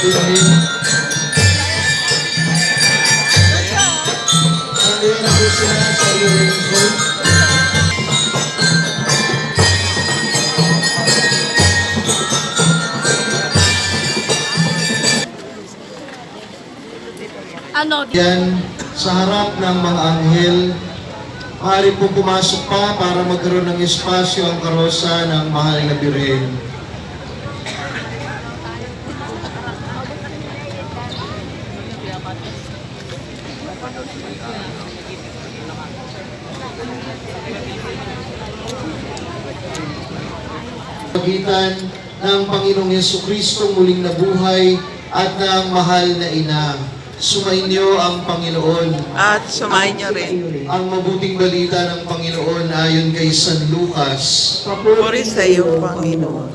Birhen. Nandun na po sila sa Lorenzo. Yan, sa harap ng mga anghel, maaari po pumasok pa para magkaroon ng espasyo ang karosa ng mahal na Birhen. Pagitan ng Panginoong Yesukristo muling nabuhay at ng mahal na ina. Sumainyo ang Panginoon. At sumayin niyo rin. Ang mabuting balita ng Panginoon ayon kay San Lucas. Puri sa iyo, Panginoon.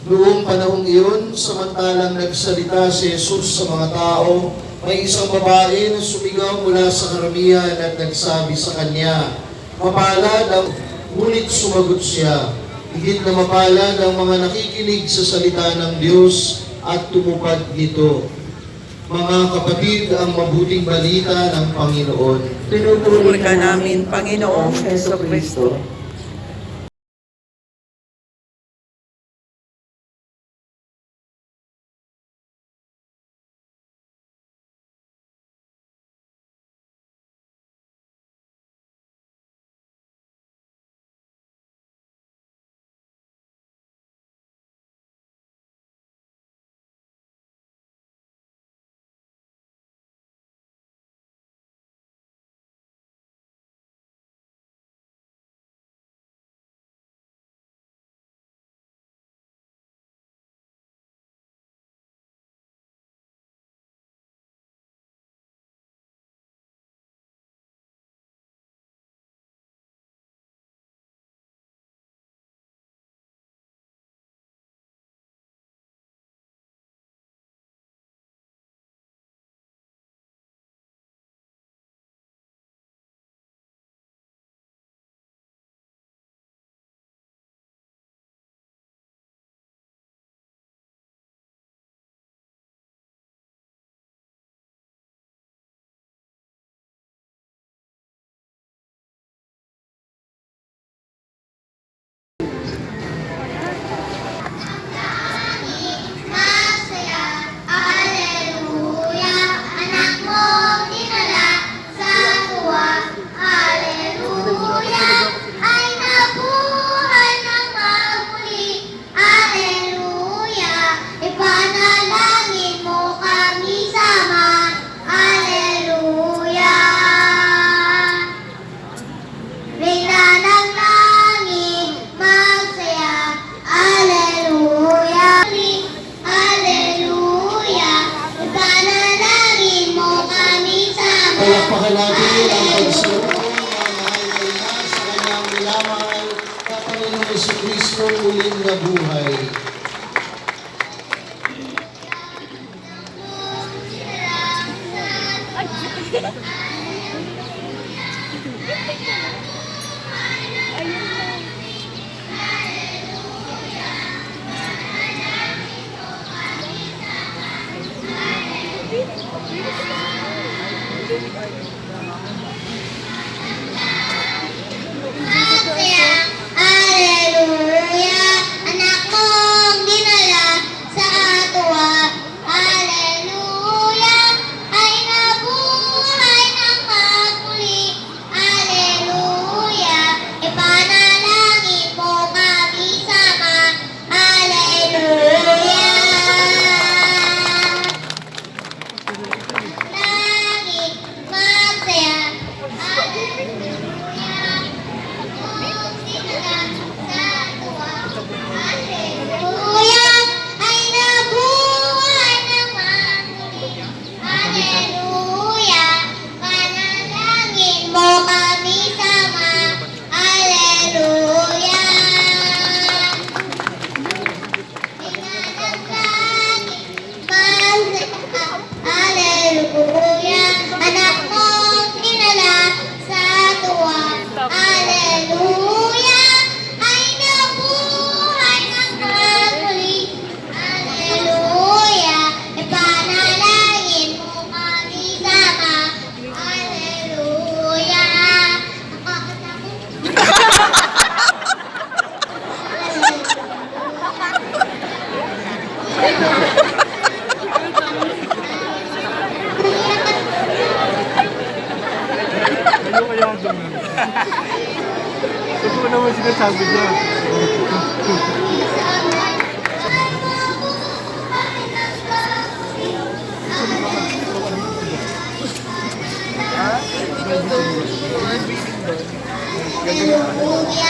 Noong panahong iyon, samantalang nagsalita si Jesus sa mga tao, may isang babae na sumigaw mula sa karamihan at nagsabi sa kanya, "Mapalad ang," ngunit sumagot siya, "Higit na mapalad ang mga nakikinig sa salita ng Diyos at tumupad nito." Mga kapatid, ang mabuting balita ng Panginoon. Pinupuri ka namin, Panginoong Jesucristo. Palakpakan natin ang pagsulong ng mahal na ina sa kanyang nilamay na Panginoong Jesucristo muling nabuhay. Hallelujah, anak mo Totoo naman sinasabi niya. Hallelujah.